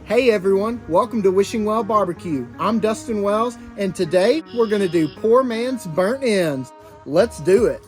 Hey everyone, welcome to Wishing Well BBQ. I'm Dustin Wells, and today we're going to do poor man's burnt ends. Let's do it.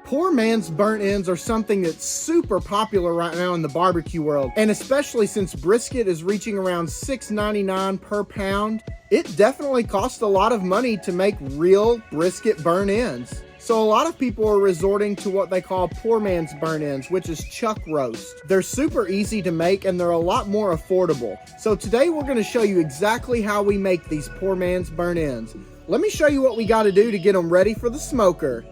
Poor man's burnt ends are something that's super popular right now in the barbecue world, and especially since brisket is reaching around $6.99 per pound, it definitely costs a lot of money to make real brisket burnt ends. So a lot of people are resorting to what they call poor man's burnt ends, which is chuck roast. They're super easy to make and they're a lot more affordable. So today we're going to show you exactly how we make these poor man's burnt ends. Let me show you what we got to do to get them ready for the smoker.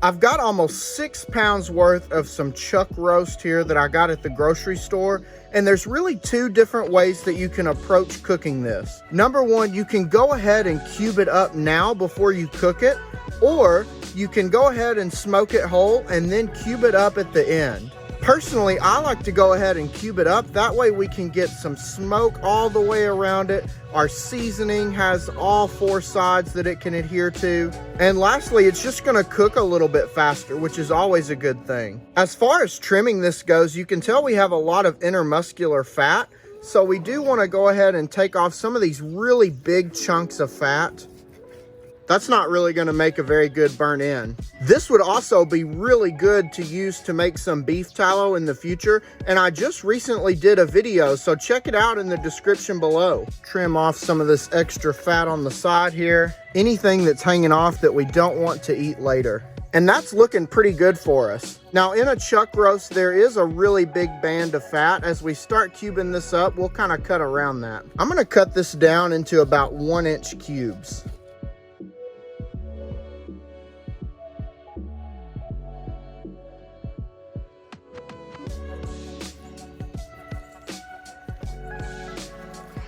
I've got almost 6 pounds worth of some chuck roast here that I got at the grocery store, and there's really two different ways that you can approach cooking this. Number one, you can go ahead and cube it up now before you cook it, or you can go ahead and smoke it whole and then cube it up at the end. Personally, I like to go ahead and cube it up. That way we can get some smoke all the way around it. Our seasoning has all 4 sides that it can adhere to. And lastly, it's just gonna cook a little bit faster, which is always a good thing. As far as trimming this goes, you can tell we have a lot of intermuscular fat. So we do wanna go ahead and take off some of these really big chunks of fat. That's not really going to make a very good burnt end. This would also be really good to use to make some beef tallow in the future, and I just recently did a video, so check it out in the description below. Trim off some of this extra fat on the side here. Anything that's hanging off that we don't want to eat later. And that's looking pretty good for us. Now in a chuck roast, there is a really big band of fat. As we start cubing this up, we'll kind of cut around that. I'm going to cut this down into about 1-inch cubes.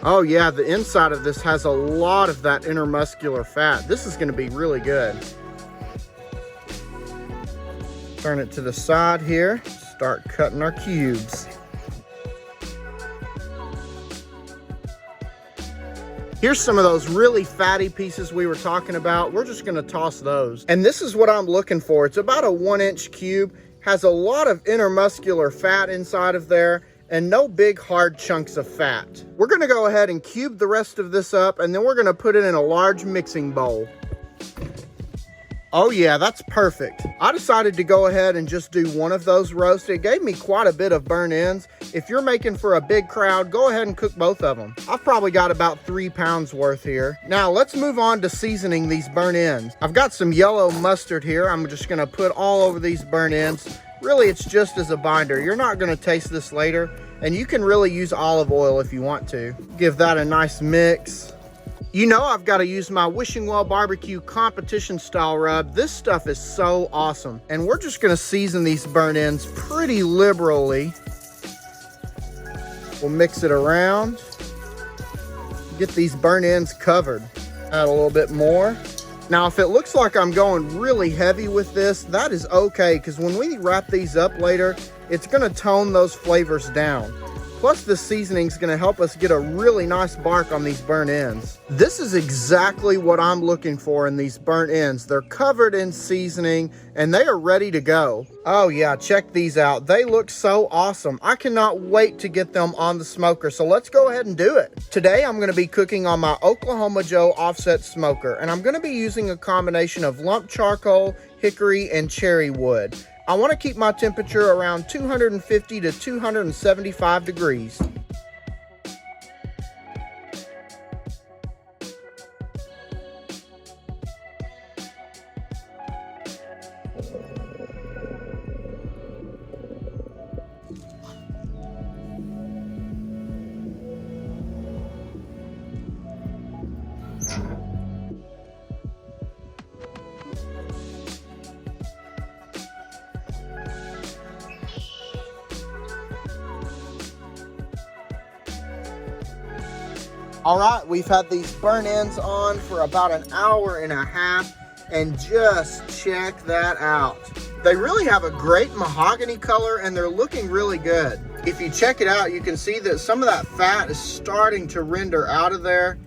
Oh yeah, the inside of this has a lot of that intermuscular fat. This is gonna be really good. Turn it to the side here, start cutting our cubes. Here's some of those really fatty pieces we were talking about. We're just gonna toss those. And this is what I'm looking for. It's about a 1-inch cube, has a lot of intermuscular fat inside of there, and no big hard chunks of fat. We're gonna go ahead and cube the rest of this up, and then we're gonna put it in a large mixing bowl. Oh yeah, that's perfect. I decided to go ahead and just do one of those roasts. It gave me quite a bit of burnt ends. If you're making for a big crowd, go ahead and cook both of them. I've probably got about 3 pounds worth here. Now let's move on to seasoning these burnt ends. I've got some yellow mustard here. I'm just gonna put all over these burnt ends. Really, it's just as a binder. You're not gonna taste this later, and you can really use olive oil if you want to. Give that a nice mix. You know I've got to use my Wishing Well BBQ competition style rub. This stuff is so awesome. And we're just gonna season these burnt ends pretty liberally. We'll mix it around. Get these burnt ends covered. Add a little bit more. Now, if it looks like I'm going really heavy with this, that is okay, because when we wrap these up later, it's gonna tone those flavors down. Plus, the seasoning is gonna help us get a really nice bark on these burnt ends. This is exactly what I'm looking for in these burnt ends. They're covered in seasoning and they are ready to go. Oh yeah, check these out. They look so awesome. I cannot wait to get them on the smoker, so let's go ahead and do it. Today, I'm gonna be cooking on my Oklahoma Joe offset smoker, and I'm gonna be using a combination of lump charcoal, hickory, and cherry wood. I want to keep my temperature around 250 to 275 degrees. All right, we've had these burnt ends on for about an hour and a half, and just check that out. They really have a great mahogany color and they're looking really good. If you check it out, you can see that some of that fat is starting to render out of there.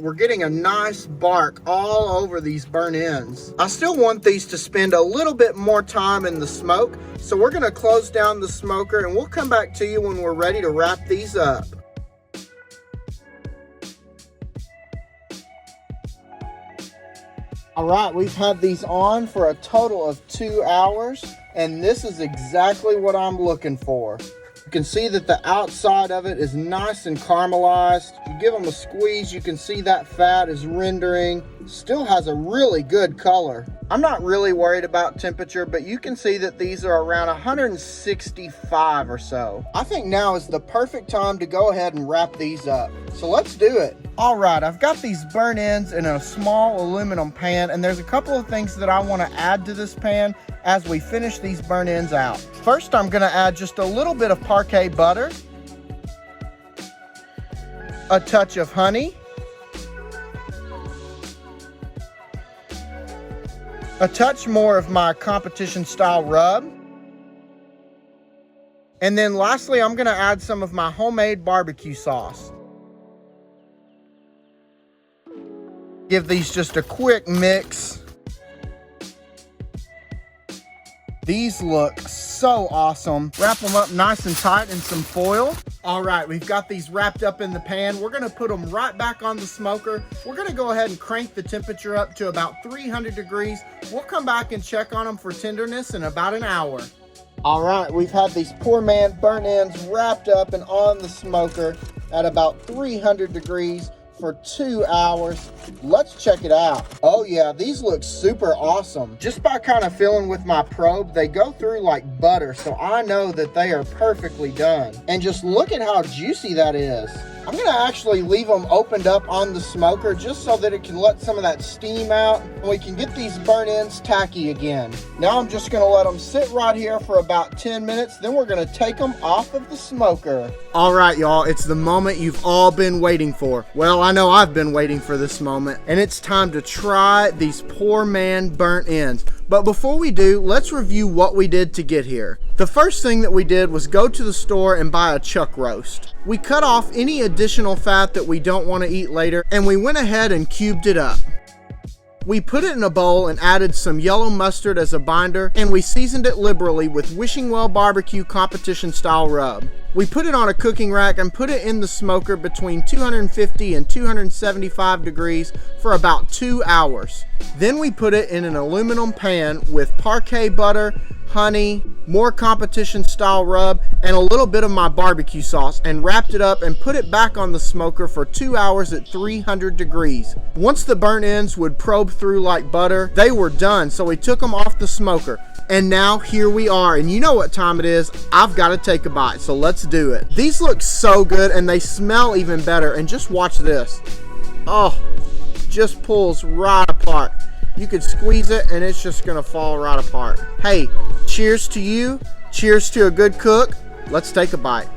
we're getting a nice bark all over these burnt ends. I still want these to spend a little bit more time in the smoke, so we're gonna close down the smoker and we'll come back to you when we're ready to wrap these up. All right, we've had these on for a total of 2 hours, and this is exactly what I'm looking for. You can see that the outside of it is nice and caramelized. You give them a squeeze, you can see that fat is rendering. Still has a really good color. I'm not really worried about temperature, but you can see that these are around 165 or so. I think now is the perfect time to go ahead and wrap these up. So let's do it. All right, I've got these burnt ends in a small aluminum pan, and there's a couple of things that I want to add to this pan as we finish these burnt ends out. First, I'm going to add just a little bit of parquet butter, a touch of honey, a touch more of my competition style rub, and then lastly, I'm going to add some of my homemade barbecue sauce. Give these just a quick mix. These look so awesome. Wrap them up nice and tight in some foil. All right, we've got these wrapped up in the pan. We're gonna put them right back on the smoker. We're gonna go ahead and crank the temperature up to about 300 degrees. We'll come back and check on them for tenderness in about an hour. All right, we've had these poor man burnt ends wrapped up and on the smoker at about 300 degrees for 2 hours. Let's check it out. Oh yeah, these look super awesome. Just by kind of feeling with my probe, they go through like butter, so I know that they are perfectly done. And just look at how juicy that is. I'm gonna actually leave them opened up on the smoker just so that it can let some of that steam out and we can get these burnt ends tacky again. Now I'm just gonna let them sit right here for about 10 minutes, then we're gonna take them off of the smoker. All right, y'all, it's the moment you've all been waiting for. Well, I know I've been waiting for this moment, and it's time to try these poor man burnt ends. But before we do, let's review what we did to get here. The first thing that we did was go to the store and buy a chuck roast. We cut off any additional fat that we don't want to eat later, and we went ahead and cubed it up. We put it in a bowl and added some yellow mustard as a binder, and we seasoned it liberally with Wishing Well Barbecue competition style rub. We put it on a cooking rack and put it in the smoker between 250 and 275 degrees for about 2 hours. Then we put it in an aluminum pan with parquet butter, honey, more competition style rub, and a little bit of my barbecue sauce, and wrapped it up and put it back on the smoker for 2 hours at 300 degrees. Once the burnt ends would probe through like butter, they were done, so we took them off the smoker. And now here we are, and you know what time it is. I've got to take a bite, so let's do it. These look so good and they smell even better, and just watch this. Oh, just pulls right apart. You could squeeze it and it's just gonna fall right apart. Hey, cheers to you. Cheers to a good cook. Let's take a bite.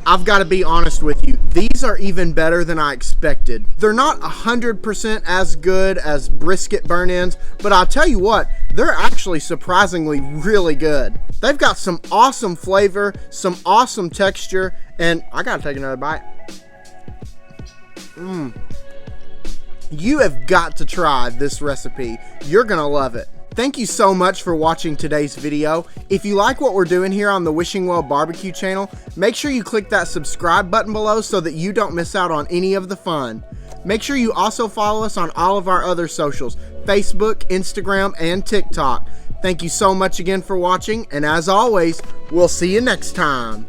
I've got to be honest with you, these are even better than I expected. They're not 100% as good as brisket burnt ends, but I'll tell you what, they're actually surprisingly really good. They've got some awesome flavor, some awesome texture, and I gotta take another bite. You have got to try this recipe. You're gonna love it. Thank you so much for watching today's video. If you like what we're doing here on the Wishing Well Barbecue channel, make sure you click that subscribe button below so that you don't miss out on any of the fun. Make sure you also follow us on all of our other socials, Facebook, Instagram, and TikTok. Thank you so much again for watching, and as always, we'll see you next time.